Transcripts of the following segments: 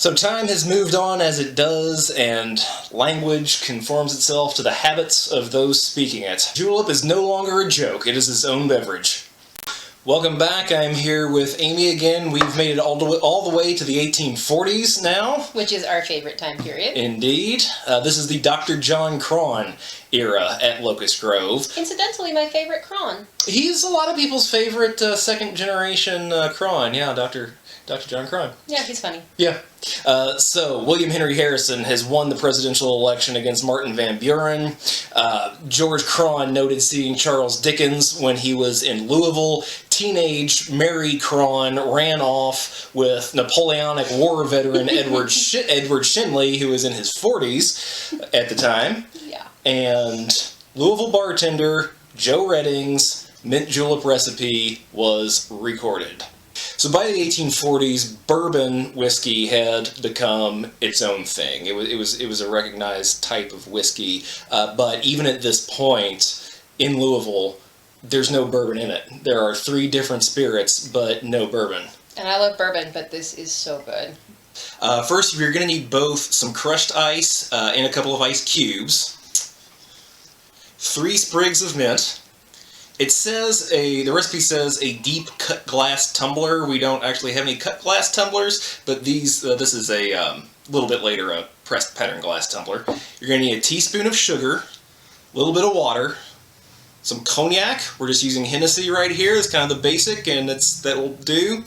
So time has moved on as it does, and language conforms itself to the habits of those speaking it. Julep is no longer a joke, it is its own beverage. Welcome back, I'm here with Amy again. We've made it all the way to the 1840s now. Which is our favorite time period. Indeed. This is the Dr. John Cron era at Locust Grove. Incidentally, my favorite Cron. He's a lot of people's favorite second generation Cron, yeah, Dr. John Cron. Yeah, he's funny. Yeah. So, William Henry Harrison has won the presidential election against Martin Van Buren. George Cron noted seeing Charles Dickens when he was in Louisville. Teenage Mary Cron ran off with Napoleonic War veteran Edward Shenley, who was in his 40s at the time. Yeah. And Louisville bartender Joe Redding's mint julep recipe was recorded. So by the 1840s, bourbon whiskey had become its own thing. It was a recognized type of whiskey, but even at this point in Louisville, there's no bourbon in it. There are 3 different spirits, but no bourbon. And I love bourbon, but this is so good. First, you're going to need both some crushed ice and a couple of ice cubes, 3 sprigs of mint. It says the recipe says a deep cut glass tumbler. We don't actually have any cut glass tumblers, but this is a little bit later a pressed pattern glass tumbler. You're going to need a teaspoon of sugar, a little bit of water, some cognac. We're just using Hennessy right here. It's kind of the basic, and that will do.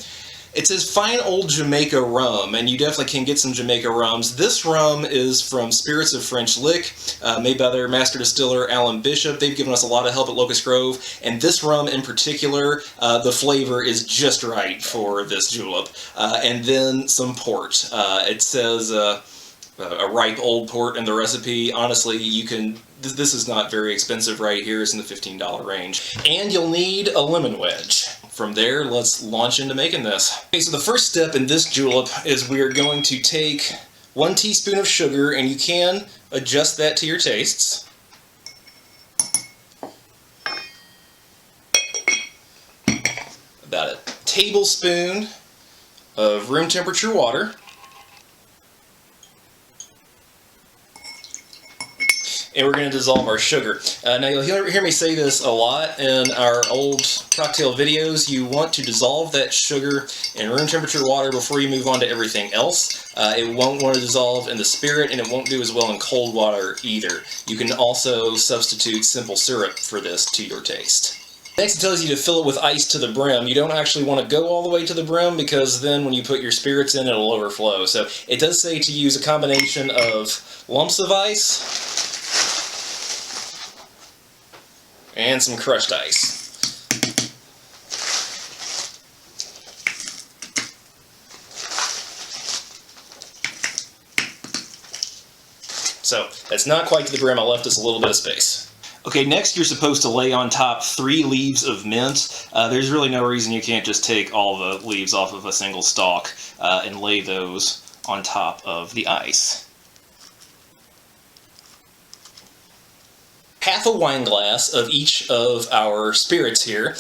It says fine old Jamaica rum, and you definitely can get some Jamaica rums. This rum is from Spirits of French Lick, made by their master distiller, Alan Bishop. They've given us a lot of help at Locust Grove, and this rum in particular, the flavor is just right for this julep. And then some port. It says a ripe old port in the recipe. Honestly, this is not very expensive right here. It's in the $15 range. And you'll need a lemon wedge. From there, let's launch into making this. Okay, so the first step in this julep is we are going to take 1 teaspoon of sugar, and you can adjust that to your tastes. About a tablespoon of room temperature water. And we're going to dissolve our sugar. Now you'll hear me say this a lot in our old cocktail videos. You want to dissolve that sugar in room temperature water before you move on to everything else. It won't want to dissolve in the spirit, and it won't do as well in cold water either. You can also substitute simple syrup for this to your taste. Next, it tells you to fill it with ice to the brim. You don't actually want to go all the way to the brim, because then when you put your spirits in, it'll overflow. So it does say to use a combination of lumps of ice and some crushed ice. So, that's not quite to the brim. I left us a little bit of space. Okay, next you're supposed to lay on top 3 leaves of mint. There's really no reason you can't just take all the leaves off of a single stalk and lay those on top of the ice. Half a wine glass of each of our spirits here.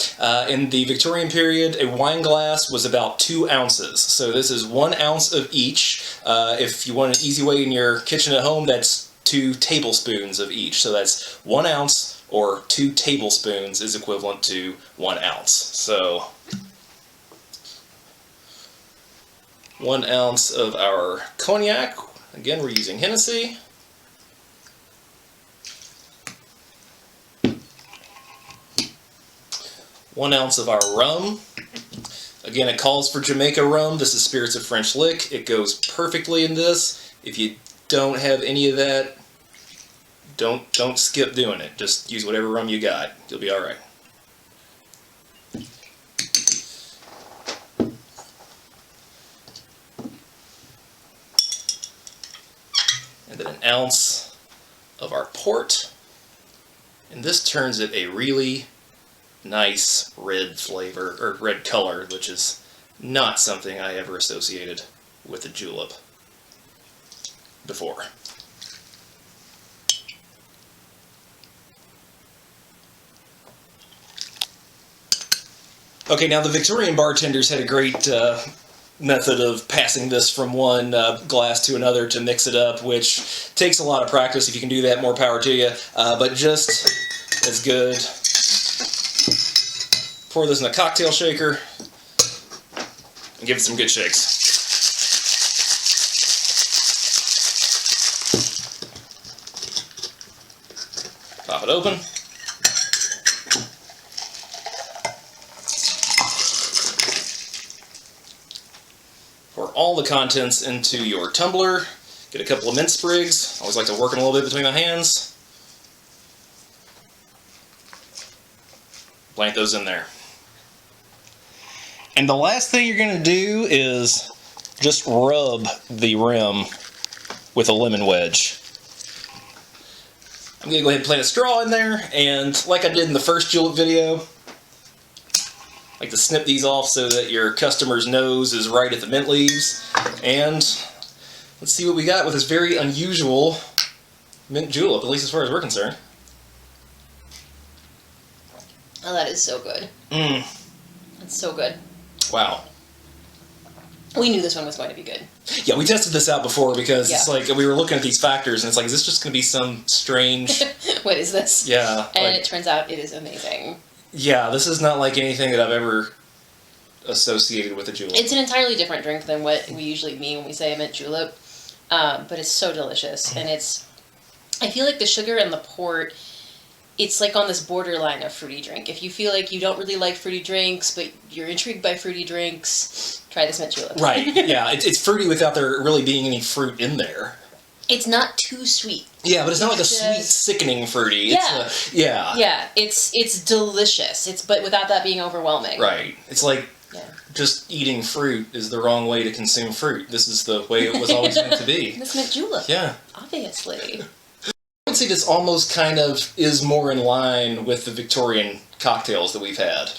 In the Victorian period, a wine glass was about 2 ounces. So this is 1 ounce of each. If you want an easy way in your kitchen at home, that's 2 tablespoons of each. So that's 1 ounce or 2 tablespoons is equivalent to 1 ounce. So 1 ounce of our cognac. Again, we're using Hennessy. 1 ounce of our rum. Again, it calls for Jamaica rum. This is Spirits of French Lick. It goes perfectly in this. If you don't have any of that, don't skip doing it. Just use whatever rum you got. You'll be alright. And then 1 ounce of our port. And this turns it a really nice red flavor, or red color, which is not something I ever associated with a julep before. Okay, now the Victorian bartenders had a great method of passing this from one glass to another to mix it up, which takes a lot of practice. If you can do that, more power to you. But just as good. Pour this in a cocktail shaker and give it some good shakes. Pop it open. Pour all the contents into your tumbler. Get a couple of mint sprigs. I always like to work them a little bit between my hands. Plant those in there. And the last thing you're going to do is just rub the rim with a lemon wedge. I'm going to go ahead and plant a straw in there, and like I did in the first Julep video, I like to snip these off so that your customer's nose is right at the mint leaves. And let's see what we got with this very unusual mint julep, at least as far as we're concerned. Oh, that is so good. It's so good. Wow. We knew this one was going to be good. Yeah, we tested this out before because it's like we were looking at these factors and it's like, is this just going to be some strange... What is this? Yeah. And like, it turns out it is amazing. Yeah, this is not like anything that I've ever associated with a julep. It's an entirely different drink than what we usually mean when we say a mint julep. But it's so delicious. And it's... I feel like the sugar and the port... It's like on this borderline of fruity drink. If you feel like you don't really like fruity drinks, but you're intrigued by fruity drinks, try this mint julep. Right, yeah. It's fruity without there really being any fruit in there. It's not too sweet. Yeah, but it's not like a sweet, sickening fruity. Yeah. It's yeah. Yeah, it's delicious. But without that being overwhelming. Right. It's like just eating fruit is the wrong way to consume fruit. This is the way it was always meant to be. This mint julep. Yeah. Obviously. I would say this almost kind of is more in line with the Victorian cocktails that we've had.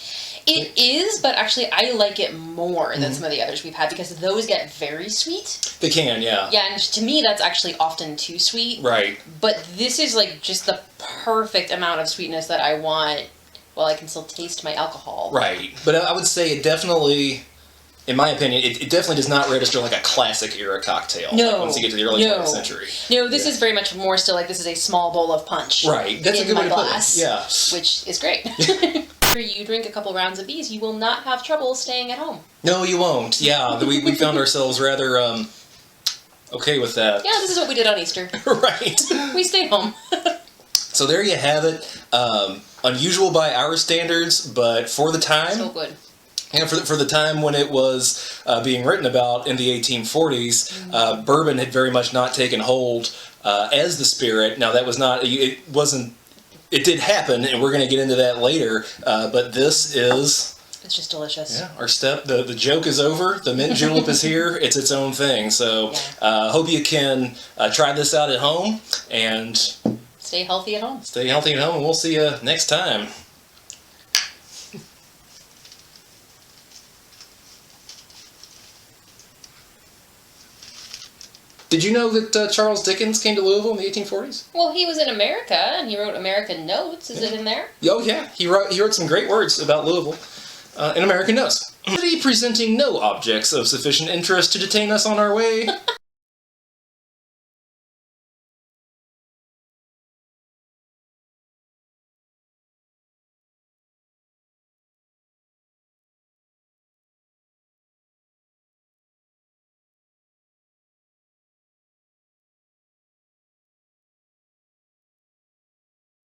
It is, but actually I like it more than some of the others we've had because those get very sweet. They can, yeah. Yeah, and to me that's actually often too sweet. Right. But this is like just the perfect amount of sweetness that I want while I can still taste my alcohol. Right. But I would say it definitely, in my opinion, it definitely does not register like a classic era cocktail. No. Like once you get to the early 20th century. No, this is very much more still like this is a small bowl of punch. Right. That's a good way to glass, put it. Yeah. Which is great. After you drink a couple rounds of these, you will not have trouble staying at home. No, you won't. Yeah, we found ourselves rather okay with that. Yeah, this is what we did on Easter. Right. We stayed home. So there you have it. Unusual by our standards, but for the time... So good. And for the time when it was being written about in the 1840s, bourbon had very much not taken hold as the spirit. Now that was not, it wasn't, it did happen, and we're going to get into that later, but this is... It's just delicious. Yeah, our step, the joke is over, the mint julep is here, it's its own thing. So hope you can try this out at home, and... Stay healthy at home. Stay healthy at home, and we'll see you next time. Did you know that Charles Dickens came to Louisville in the 1840s? Well, he was in America, and he wrote American Notes. Is it in there? Oh, yeah. He wrote some great words about Louisville in American Notes. Presenting no objects of sufficient interest to detain us on our way.